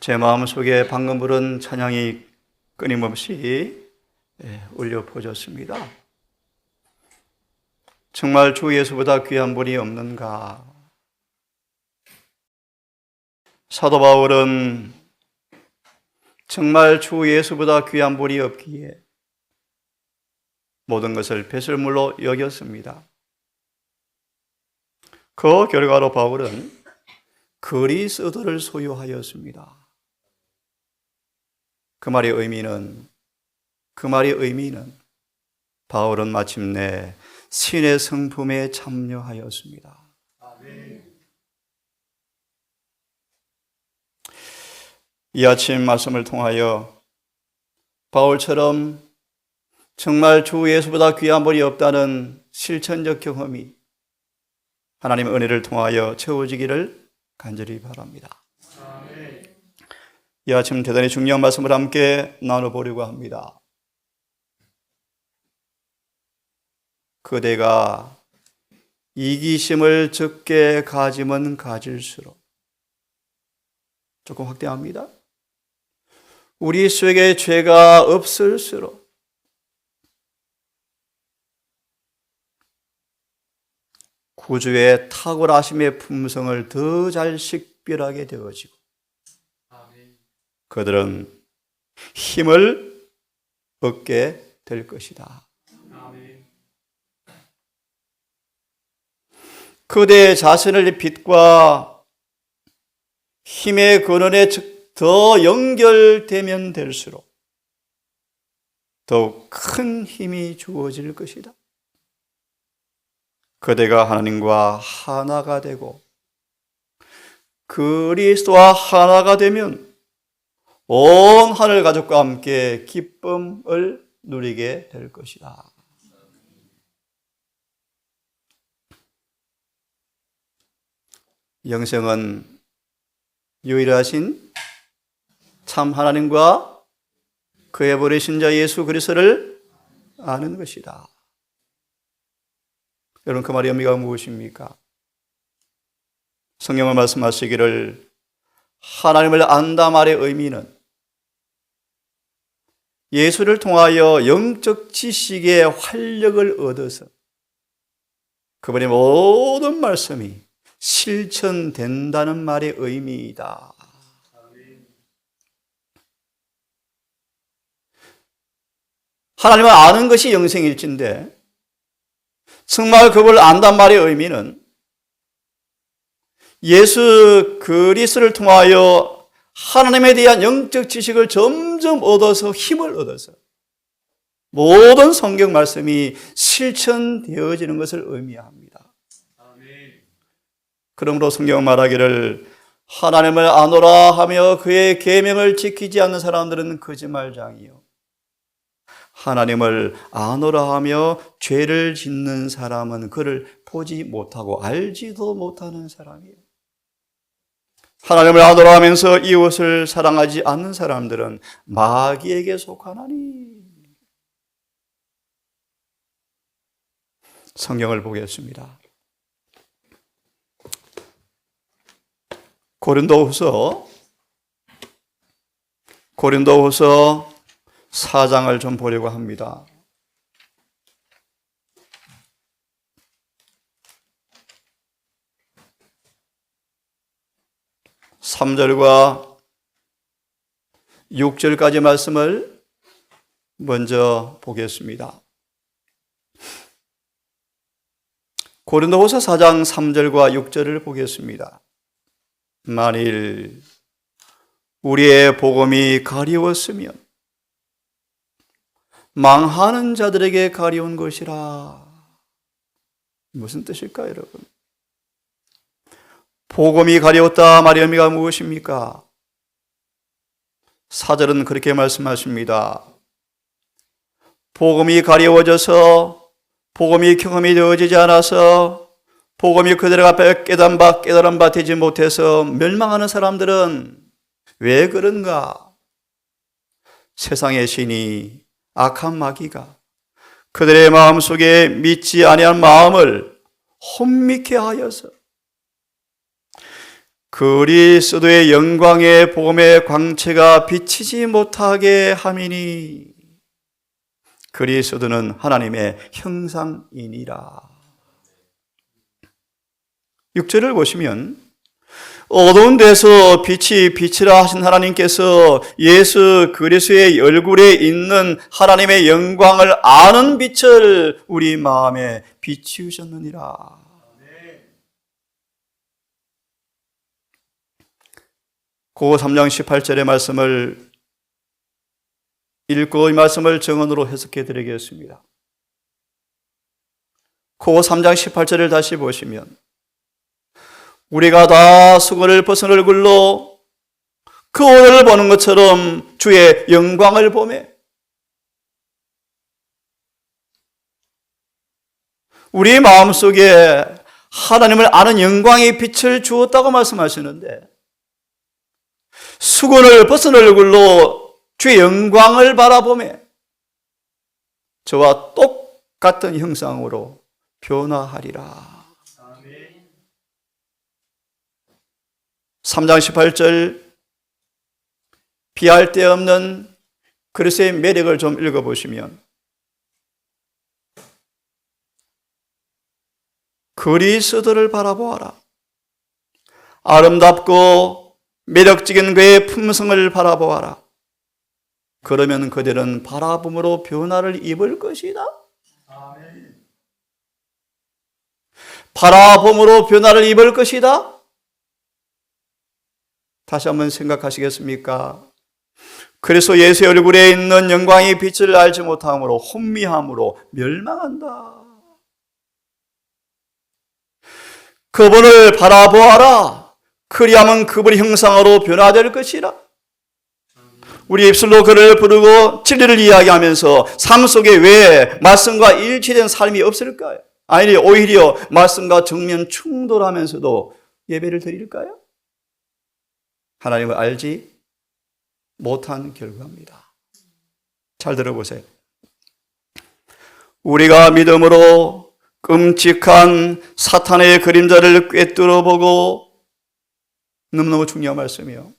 제 마음속에 방금 부른 찬양이 끊임없이 울려 퍼졌습니다. 정말 주 예수보다 귀한 분이 없는가? 사도 바울은 정말 주 예수보다 귀한 분이 없기에 모든 것을 배설물로 여겼습니다. 그 결과로 바울은 그리스도를 소유하였습니다. 그 말의 의미는 바울은 마침내 신의 성품에 참여하였습니다. 이 아침 말씀을 통하여 바울처럼 정말 주 예수보다 귀한 분이 없다는 실천적 경험이 하나님의 은혜를 통하여 채워지기를 간절히 바랍니다. 이 아침 대단히 중요한 말씀을 함께 나눠보려고 합니다. 그대가 이기심을 적게 가지면 가질수록, 조금 확대합니다. 우리 속에 죄가 없을수록 구주의 탁월하심의 품성을 더 잘 식별하게 되어지고 그들은 힘을 얻게 될 것이다. 그대의 자신의 빛과 힘의 근원에 더 연결되면 될수록 더욱 큰 힘이 주어질 것이다. 그대가 하나님과 하나가 되고 그리스도와 하나가 되면 온 하늘 가족과 함께 기쁨을 누리게 될 것이다. 영생은 유일하신 참 하나님과 그의 보내신 자 예수 그리스도를 아는 것이다. 여러분, 그 말의 의미가 무엇입니까? 성경을 말씀하시기를 하나님을 안다 말의 의미는 예수를 통하여 영적 지식의 활력을 얻어서 그분의 모든 말씀이 실천된다는 말의 의미이다. 하나님을 아는 것이 영생일진데 정말 그걸 안단 말의 의미는 예수 그리스도를 통하여 하나님에 대한 영적 지식을 점점 얻어서 힘을 얻어서 모든 성경 말씀이 실천되어지는 것을 의미합니다. 그러므로 성경은 말하기를 하나님을 아노라 하며 그의 계명을 지키지 않는 사람들은 거짓말장이요 하나님을 아노라 하며 죄를 짓는 사람은 그를 보지 못하고 알지도 못하는 사람이에요. 하나님을 아노라 하면서 이웃을 사랑하지 않는 사람들은 마귀에게 속하나니. 성경을 보겠습니다. 고린도후서 4장을 좀 보려고 합니다. (3절과) 6절까지 말씀을 먼저 보겠습니다. 고린도후서 4장 3절과 6절을 보겠습니다. 만일 우리의 복음이 가리웠으면 망하는 자들에게 가리운 것이라. 무슨 뜻일까요, 여러분? 복음이 가리웠다 말의 의미가 무엇입니까? 4절은 그렇게 말씀하십니다. 복음이 가리워져서 복음이 경험이 되어지지 않아서 복음이 그들 앞에 깨달은 바 되지 못해서 멸망하는 사람들은 왜 그런가? 세상의 신이 악한 마귀가 그들의 마음속에 믿지 아니한 마음을 혼미케 하여서 그리스도의 영광의 복음의 광채가 비치지 못하게 함이니 그리스도는 하나님의 형상이니라. 6절을 보시면 어두운 데서 빛이 비치라 하신 하나님께서 예수 그리스도의 얼굴에 있는 하나님의 영광을 아는 빛을 우리 마음에 비치우셨느니라. 고 3장 18절의 말씀을 읽고 이 말씀을 정언으로 해석해 드리겠습니다. 고 3장 18절을 다시 보시면 우리가 다 수건을 벗은 얼굴로 그 오늘을 보는 것처럼 주의 영광을 보매 우리 마음속에 하나님을 아는 영광의 빛을 주었다고 말씀하시는데 수건을 벗은 얼굴로 주의 영광을 바라보며 저와 똑같은 형상으로 변화하리라. 3장 18절 비할 데 없는 그리스도의 매력을 좀 읽어보시면 그리스도를 바라보아라. 아름답고 매력적인 그의 품성을 바라보아라. 그러면 그들은 바라봄으로 변화를 입을 것이다. 바라봄으로 변화를 입을 것이다. 다시 한번 생각하시겠습니까? 그래서 예수의 얼굴에 있는 영광의 빛을 알지 못함으로 혼미함으로 멸망한다. 그분을 바라보아라. 그리하면 그분의 형상으로 변화될 것이라. 우리 입술로 그를 부르고 진리를 이야기하면서 삶 속에 왜 말씀과 일치된 삶이 없을까요? 아니 오히려 말씀과 정면 충돌하면서도 예배를 드릴까요? 하나님을 알지 못한 결과입니다. 잘 들어보세요. 우리가 믿음으로 끔찍한 사탄의 그림자를 꿰뚫어 보고 너무너무 중요한 말씀이요.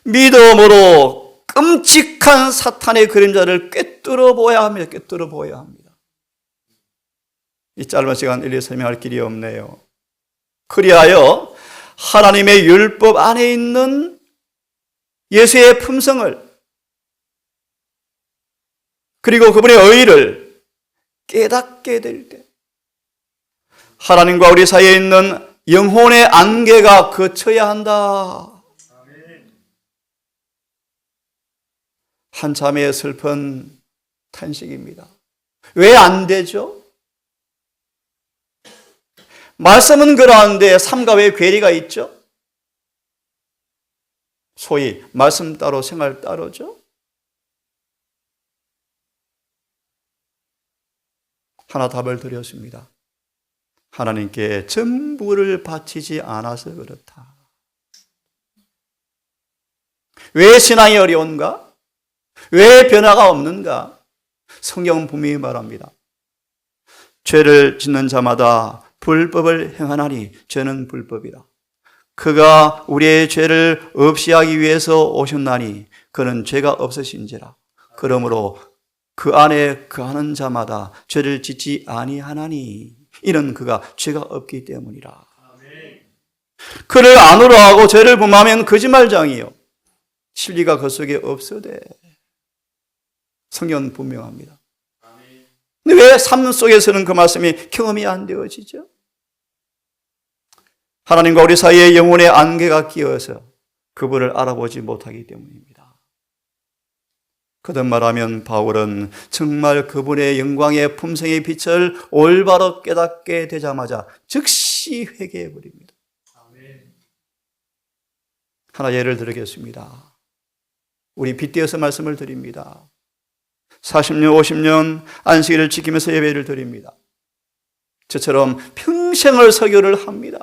믿음으로 끔찍한 사탄의 그림자를 꿰뚫어 보아야 합니다. 꿰뚫어 보아야 합니다. 이 짧은 시간 일일이 설명할 길이 없네요. 그리하여 하나님의 율법 안에 있는 예수의 품성을 그리고 그분의 의의를 깨닫게 될 때 하나님과 우리 사이에 있는 영혼의 안개가 거쳐야 한다. 한참의 슬픈 탄식입니다. 왜 안 되죠? 말씀은 그러한데 삶과 왜 괴리가 있죠? 소위 말씀 따로 생활 따로죠? 하나 답을 드렸습니다. 하나님께 전부를 바치지 않아서 그렇다. 왜 신앙이 어려운가? 왜 변화가 없는가? 성경은 분명히 말합니다. 죄를 짓는 자마다 불법을 행하나니 죄는 불법이다. 그가 우리의 죄를 없이 하기 위해서 오셨나니 그는 죄가 없으신지라. 그러므로 그 안에 거하는 자마다 죄를 짓지 아니하나니 이는 그가 죄가 없기 때문이라. 그를 안으로 하고 죄를 범하면 거짓말장이요 진리가 그 속에 없으되. 성경은 분명합니다. 근데 왜 삶 속에서는 그 말씀이 경험이 안 되어지죠? 하나님과 우리 사이에 영혼의 안개가 끼어서 그분을 알아보지 못하기 때문입니다. 거듭 말하면 바울은 정말 그분의 영광의 품성의 빛을 올바로 깨닫게 되자마자 즉시 회개해 버립니다. 하나 예를 들겠습니다. 우리 빗대어서 말씀을 드립니다. 40년, 50년 안식일을 지키면서 예배를 드립니다. 저처럼 평생을 설교를 합니다.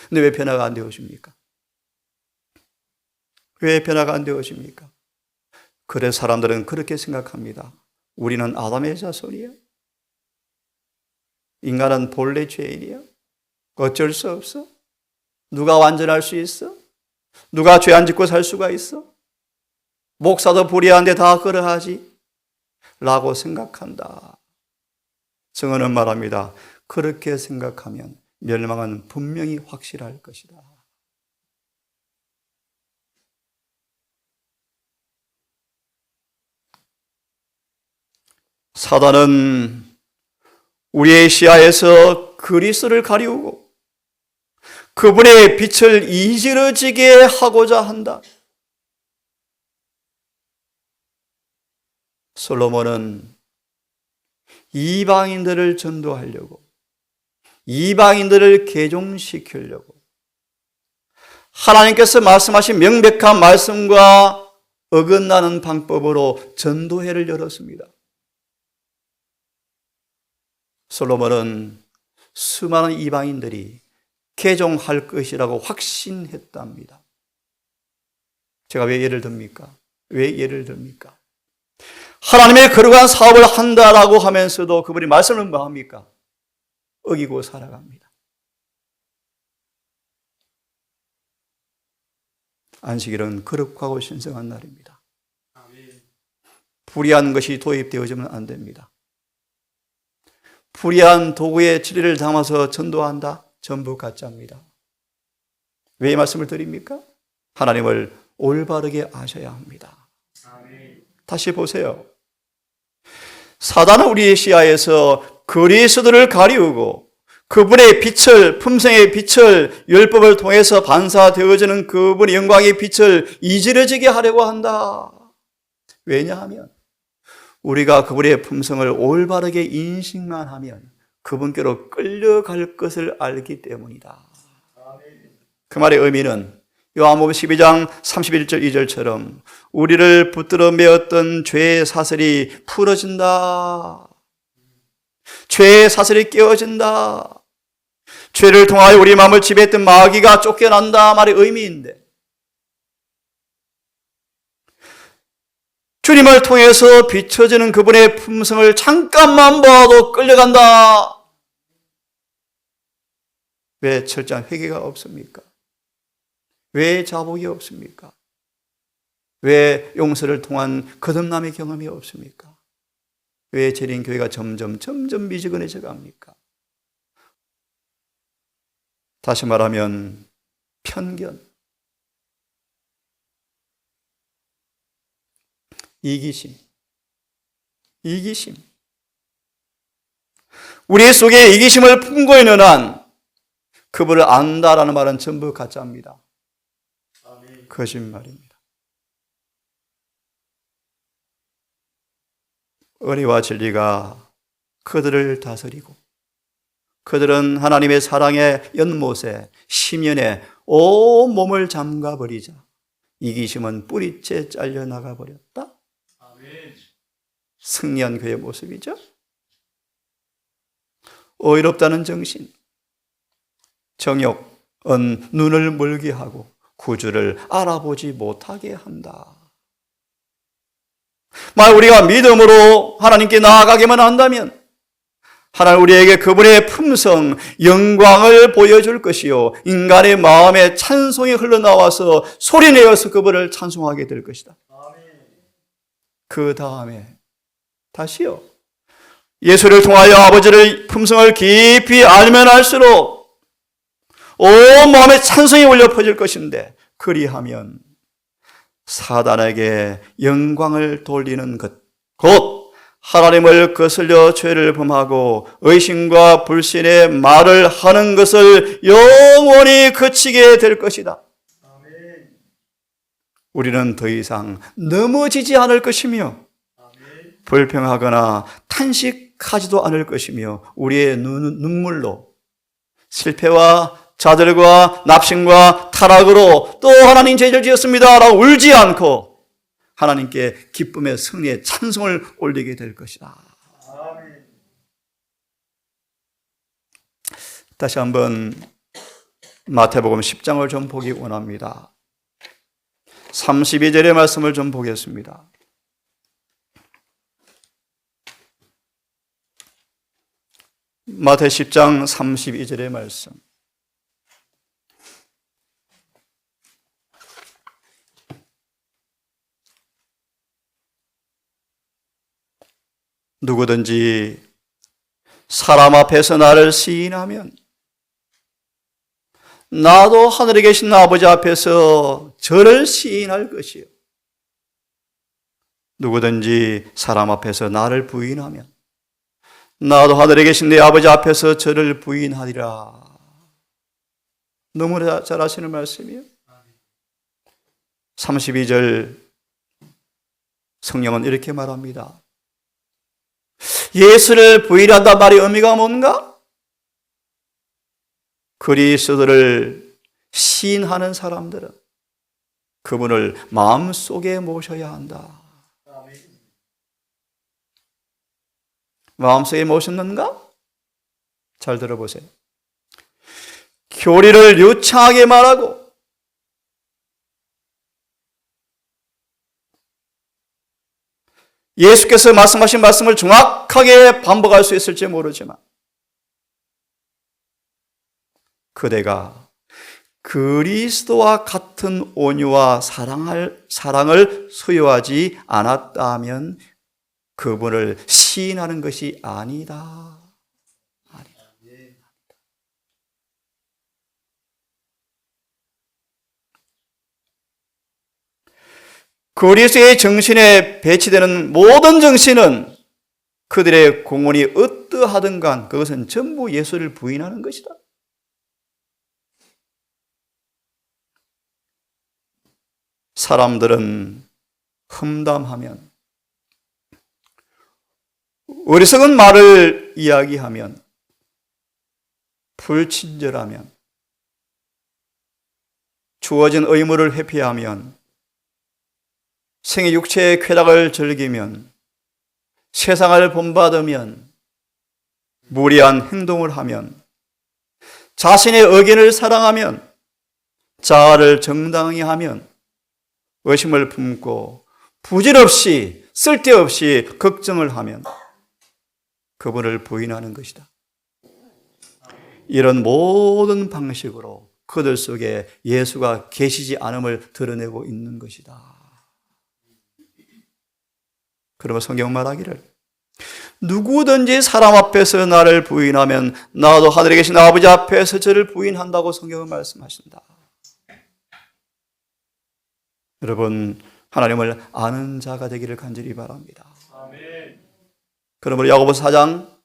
근데 왜 변화가 안 되어집니까? 왜 변화가 안 되어집니까? 그래서 사람들은 그렇게 생각합니다. 우리는 아담의 자손이야. 인간은 본래 죄인이야. 어쩔 수 없어. 누가 완전할 수 있어? 누가 죄 안 짓고 살 수가 있어? 목사도 불의한데 다 그러하지? 라고 생각한다. 증언은 말합니다. 그렇게 생각하면 멸망은 분명히 확실할 것이다. 사단은 우리의 시야에서 그리스도를 가리우고 그분의 빛을 이지러지게 하고자 한다. 솔로몬은 이방인들을 전도하려고, 이방인들을 개종시키려고 하나님께서 말씀하신 명백한 말씀과 어긋나는 방법으로 전도회를 열었습니다. 솔로몬은 수많은 이방인들이 개종할 것이라고 확신했답니다. 제가 왜 예를 듭니까? 왜 예를 듭니까? 하나님의 거룩한 사업을 한다라고 하면서도 그분이 말씀을 뭐 합니까? 어기고 살아갑니다. 안식일은 거룩하고 신성한 날입니다. 불의한 것이 도입되어지면 안 됩니다. 불의한 도구에 진리를 담아서 전도한다? 전부 가짜입니다. 왜 이 말씀을 드립니까? 하나님을 올바르게 아셔야 합니다. 다시 보세요. 사단은 우리의 시야에서 그리스도를 가리우고 그분의 빛을, 품성의 빛을 율법을 통해서 반사되어지는 그분의 영광의 빛을 이지러지게 하려고 한다. 왜냐하면 우리가 그분의 품성을 올바르게 인식만 하면 그분께로 끌려갈 것을 알기 때문이다. 그 말의 의미는 요한복음 12장 31절 2절처럼 우리를 붙들어 메었던 죄의 사슬이 풀어진다. 죄의 사슬이 깨어진다. 죄를 통하여 우리 마음을 지배했던 마귀가 쫓겨난다 말의 의미인데, 주님을 통해서 비춰지는 그분의 품성을 잠깐만 봐도 끌려간다. 왜 철저한 회개가 없습니까? 왜 자복이 없습니까? 왜 용서를 통한 거듭남의 경험이 없습니까? 왜 재림 교회가 점점 미지근해져 갑니까? 다시 말하면 편견, 이기심. 우리 속에 이기심을 품고 있는 한 그분을 안다라는 말은 전부 가짜입니다. 거짓말입니다. 은혜와 진리가 그들을 다스리고 그들은 하나님의 사랑의 연못에 심연에 온 몸을 잠가버리자 이기심은 뿌리째 잘려나가 버렸다. 승리한 그의 모습이죠. 어이롭다는 정신, 정욕은 눈을 멀게 하고 구주를 알아보지 못하게 한다. 만약 우리가 믿음으로 하나님께 나아가기만 한다면 하나님 우리에게 그분의 품성, 영광을 보여줄 것이요 인간의 마음에 찬송이 흘러나와서 소리내어서 그분을 찬송하게 될 것이다. 그 다음에 다시요, 예수를 통하여 아버지를 품성을 깊이 알면 알수록 온 마음에 찬송이 울려 퍼질 것인데, 그리하면 사단에게 영광을 돌리는 것, 곧 하나님을 거슬려 죄를 범하고 의심과 불신의 말을 하는 것을 영원히 그치게 될 것이다. 우리는 더 이상 넘어지지 않을 것이며 불평하거나 탄식하지도 않을 것이며 우리의 눈물로 실패와 자들과 납신과 타락으로 또 하나님 죄를 지었습니다 라고 울지 않고 하나님께 기쁨의 승리의 찬송을 올리게 될 것이다. 다시 한번 마태복음 10장을 좀 보기 원합니다. 32절의 말씀을 좀 보겠습니다. 마태 10장 32절의 말씀. 누구든지 사람 앞에서 나를 시인하면 나도 하늘에 계신 아버지 앞에서 저를 시인할 것이요. 누구든지 사람 앞에서 나를 부인하면 나도 하늘에 계신 내 아버지 앞에서 저를 부인하리라. 너무나 잘 아시는 말씀이에요. 32절 성령은 이렇게 말합니다. 예수를 부인한단 말의 의미가 뭔가? 그리스도를 시인하는 사람들은 그분을 마음속에 모셔야 한다. 마음속에 모셨는가? 잘 들어보세요. 교리를 유창하게 말하고 예수께서 말씀하신 말씀을 정확하게 반복할 수 있을지 모르지만 그대가 그리스도와 같은 온유와 사랑을 소유하지 않았다면 그분을 시인하는 것이 아니다. 그리스도의 정신에 배치되는 모든 정신은 그들의 공헌이 어떠하든 간 그것은 전부 예수를 부인하는 것이다. 사람들은 험담하면, 어리석은 말을 이야기하면, 불친절하면, 주어진 의무를 회피하면, 생의 육체의 쾌락을 즐기면, 세상을 본받으면, 무리한 행동을 하면, 자신의 의견을 사랑하면, 자아를 정당히 하면, 의심을 품고 부질없이 쓸데없이 걱정을 하면 그분을 부인하는 것이다. 이런 모든 방식으로 그들 속에 예수가 계시지 않음을 드러내고 있는 것이다. 그러면 성경은 말하기를 누구든지 사람 앞에서 나를 부인하면 나도 하늘에 계신 아버지 앞에서 저를 부인한다고 성경은 말씀하신다. 여러분, 하나님을 아는 자가 되기를 간절히 바랍니다. 아멘. 그러므로 야고보서 4장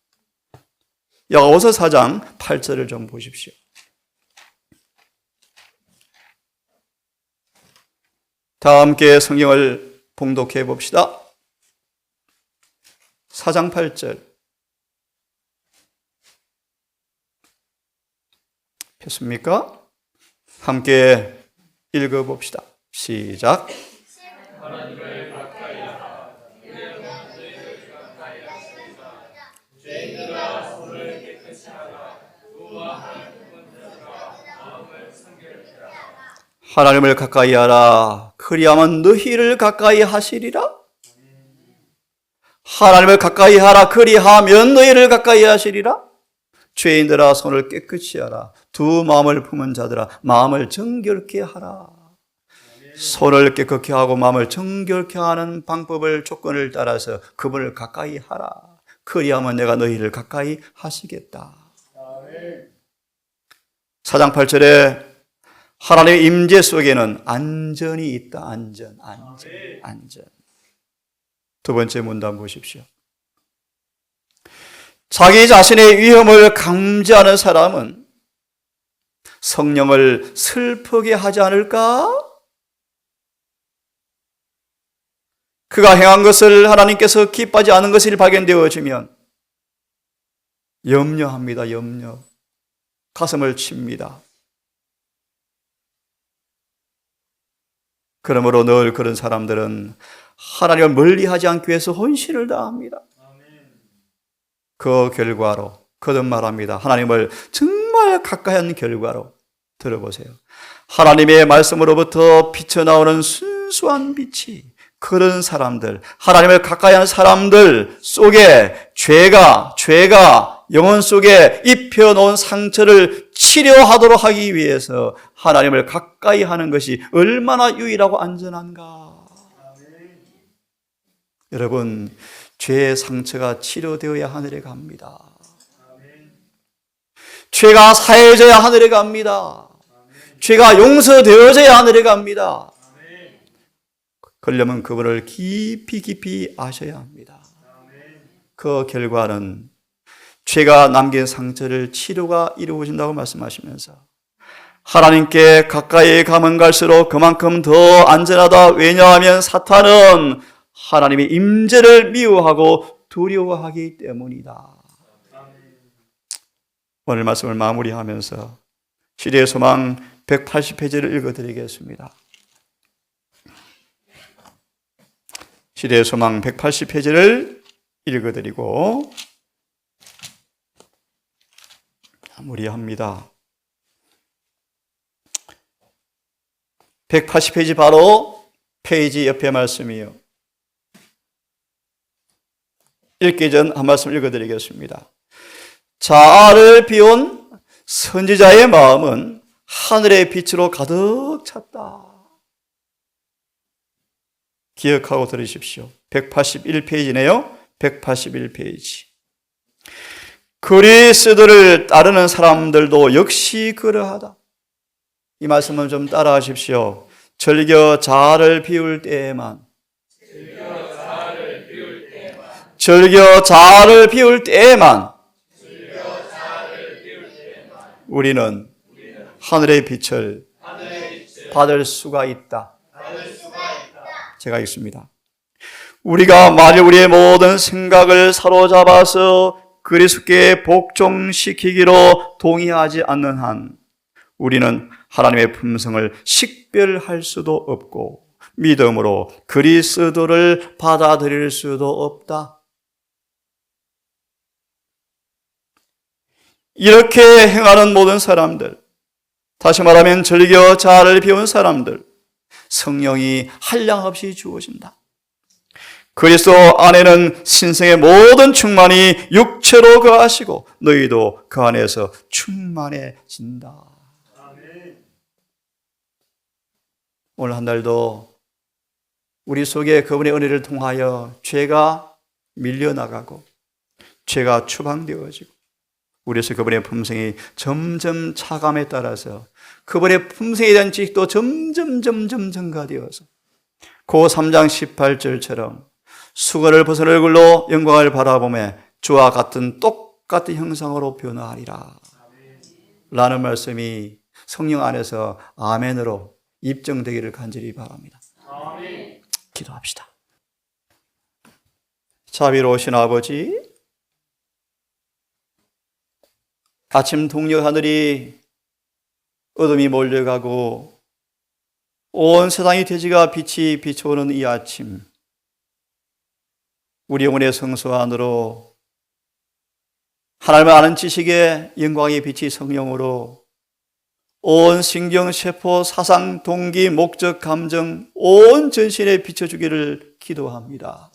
8절을 좀 보십시오. 다 함께 성경을 봉독해 봅시다. 4장 8절. 폈습니까? 함께 읽어 봅시다. 시작. 하나님을 가까이 하라. 죄인들아 손을 깨끗이 하라. 주와 하나님은 마음을 성결케 하라. 하나님을 가까이 하라. 그리하면 너희를 가까이 하시리라. 하나님을 가까이 하라. 그리하면 너희를 가까이 하시리라. 죄인들아 손을 깨끗이 하라. 두 마음을 품은 자들아 마음을 정결케 하라. 손을 깨끗게 하고 마음을 정결케 하는 방법을 조건을 따라서 그분을 가까이 하라. 그리하면 내가 너희를 가까이 하시겠다. 4장 8절에 하나님의 임재 속에는 안전이 있다. 안전. 두 번째 문단 보십시오. 자기 자신의 위험을 감지하는 사람은 성령을 슬프게 하지 않을까? 그가 행한 것을 하나님께서 기뻐하지 않은 것이 발견되어지면 염려합니다. 염려. 가슴을 칩니다. 그러므로 늘 그런 사람들은 하나님을 멀리하지 않기 위해서 헌신을 다합니다. 그 결과로 거듭말합니다. 하나님을 정말 가까이 하는 결과로 들어보세요. 하나님의 말씀으로부터 비쳐나오는 순수한 빛이 그런 사람들, 하나님을 가까이 하는 사람들 속에 죄가 영혼 속에 입혀놓은 상처를 치료하도록 하기 위해서 하나님을 가까이 하는 것이 얼마나 유일하고 안전한가. 여러분, 죄의 상처가 치료되어야 하늘에 갑니다. 죄가 사해져야 하늘에 갑니다. 죄가 용서되어져야 하늘에 갑니다. 그러려면 그분을 깊이 깊이 아셔야 합니다. 그 결과는 죄가 남긴 상처를 치료가 이루어진다고 말씀하시면서 하나님께 가까이 가면 갈수록 그만큼 더 안전하다. 왜냐하면 사탄은 하나님의 임재를 미워하고 두려워하기 때문이다. 오늘 말씀을 마무리하면서 시대의 소망 180페이지를 읽어드리겠습니다. 시대의 소망 180페이지를 읽어드리고 마무리합니다. 180페이지 바로 페이지 옆에 말씀이요. 읽기 전 한 말씀 읽어드리겠습니다. 자아를 비운 선지자의 마음은 하늘의 빛으로 가득 찼다. 기억하고 들으십시오. 181페이지네요. 181페이지. 그리스도를 따르는 사람들도 역시 그러하다. 이 말씀은 좀 따라하십시오. 즐겨 자아를 비울 때에만 우리는 하늘의 빛을 받을 수가 있다. 제가 읽습니다. 우리가 만일 우리의 모든 생각을 사로잡아서 그리스도께 복종시키기로 동의하지 않는 한 우리는 하나님의 품성을 식별할 수도 없고 믿음으로 그리스도를 받아들일 수도 없다. 이렇게 행하는 모든 사람들, 다시 말하면 즐겨 자아를 비운 사람들, 성령이 한량없이 주어진다. 그리스도 안에는 신성의 모든 충만이 육체로 거하시고 너희도 그 안에서 충만해진다. 오늘 한 달도 우리 속에 그분의 은혜를 통하여 죄가 밀려나가고 죄가 추방되어지고 우리에서 그분의 품성이 점점 차감에 따라서 그분의 품성에 대한 지식도 점점 증가되어서 고 3장 18절처럼 수건을 벗은 얼굴로 영광을 바라보며 주와 같은 똑같은 형상으로 변화하리라 라는 말씀이 성령 안에서 아멘으로 입증되기를 간절히 바랍니다. 기도합시다. 자비로우신 아버지, 아침 동력 하늘이 어둠이 몰려가고 온 세상의 대지가 빛이 비춰오는 이 아침, 우리 영혼의 성소 안으로 하나님을 아는 지식의 영광의 빛이 성령으로 온 신경, 세포, 사상, 동기, 목적, 감정, 온 전신에 비춰주기를 기도합니다.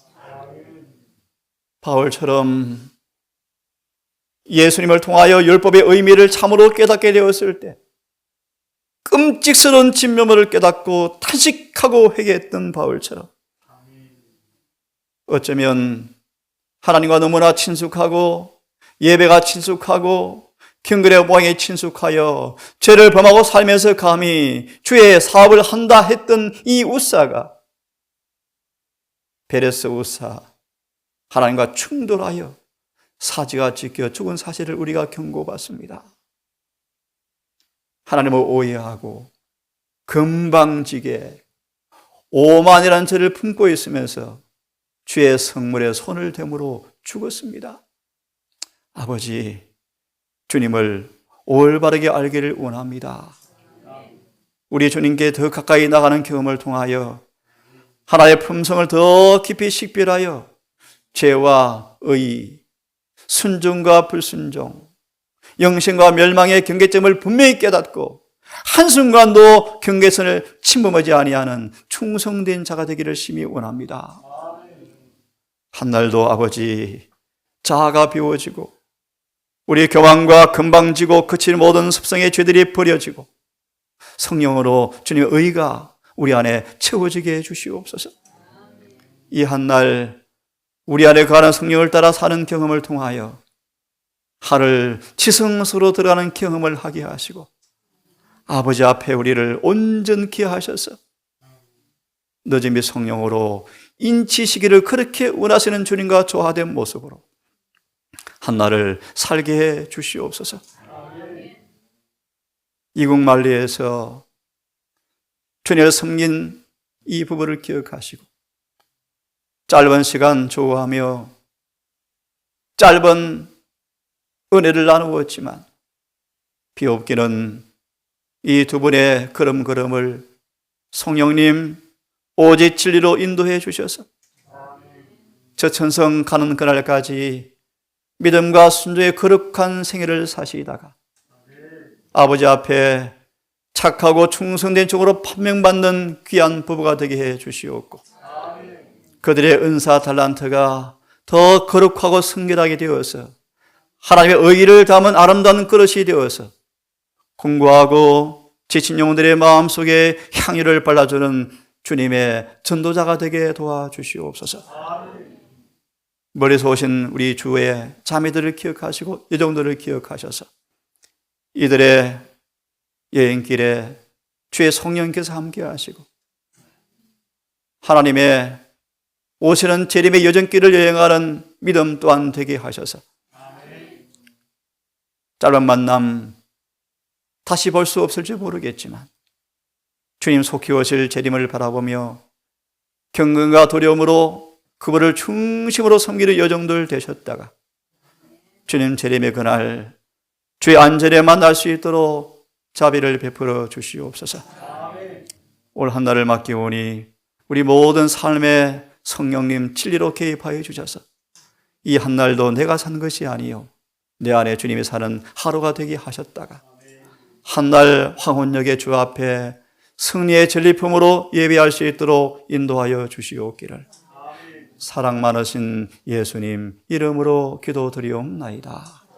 바울처럼 예수님을 통하여 율법의 의미를 참으로 깨닫게 되었을 때 끔찍스러운 진면모를 깨닫고 탄식하고 회개했던 바울처럼 어쩌면 하나님과 너무나 친숙하고 예배가 친숙하고 경건의 모양에 친숙하여 죄를 범하고 살면서 감히 주의 사업을 한다 했던 이 우사가 베레스 우사 하나님과 충돌하여 사지가 찢겨 죽은 사실을 우리가 경고받습니다. 하나님을 오해하고 금방지게 오만이라는 죄를 품고 있으면서 주의 성물에 손을 대므로 죽었습니다. 아버지, 주님을 올바르게 알기를 원합니다. 우리 주님께 더 가까이 나가는 경험을 통하여 하나님의 품성을 더 깊이 식별하여 죄와 의, 순종과 불순종, 영생과 멸망의 경계점을 분명히 깨닫고 한순간도 경계선을 침범하지 아니하는 충성된 자가 되기를 심히 원합니다. 한날도 아버지, 자아가 비워지고 우리의 교만과 금방지고 그칠 모든 습성의 죄들이 버려지고 성령으로 주님의 의가 우리 안에 채워지게 해주시옵소서. 이 한날 우리 안에 거하는 성령을 따라 사는 경험을 통하여 하늘 지성소로 들어가는 경험을 하게 하시고 아버지 앞에 우리를 온전케 하셔서 너희 및 성령으로 인치시기를 그렇게 원하시는 주님과 조화된 모습으로 한날을 살게 해 주시옵소서. 이국만리에서 주님을 섬긴 이 부부를 기억하시고 짧은 시간 조우하며 짧은 은혜를 나누었지만 비옵기는 이 두 분의 걸음걸음을 성령님 오직 진리로 인도해 주셔서 저 천성 가는 그날까지 믿음과 순종의 거룩한 생애를 사시다가 아버지 앞에 착하고 충성된 종으로 판명받는 귀한 부부가 되게 해 주시옵고 그들의 은사 달란트가 더 거룩하고 성결하게 되어서 하나님의 의의를 담은 아름다운 그릇이 되어서 공고하고 지친 영혼들의 마음속에 향유를 발라주는 주님의 전도자가 되게 도와주시옵소서. 멀리서 오신 우리 주의 자매들을 기억하시고 여종들을 기억하셔서 이들의 여행길에 주의 성령께서 함께 하시고 하나님의 오시는 재림의 여정길을 여행하는 믿음 또한 되게 하셔서 짧은 만남 다시 볼 수 없을지 모르겠지만 주님 속히 오실 재림을 바라보며 경건과 두려움으로 그분을 중심으로 섬기는 여정들 되셨다가 주님 재림의 그날 주의 안전에 만날 수 있도록 자비를 베풀어 주시옵소서. 올 한 날을 맡기오니 우리 모든 삶에 성령님 진리로 개입하여 주셔서 이 한 날도 내가 산 것이 아니요 내 안에 주님이 사는 하루가 되게 하셨다가 한날 황혼역의 주 앞에 승리의 전리품으로 예배할 수 있도록 인도하여 주시옵기를 사랑 많으신 예수님 이름으로 기도드리옵나이다.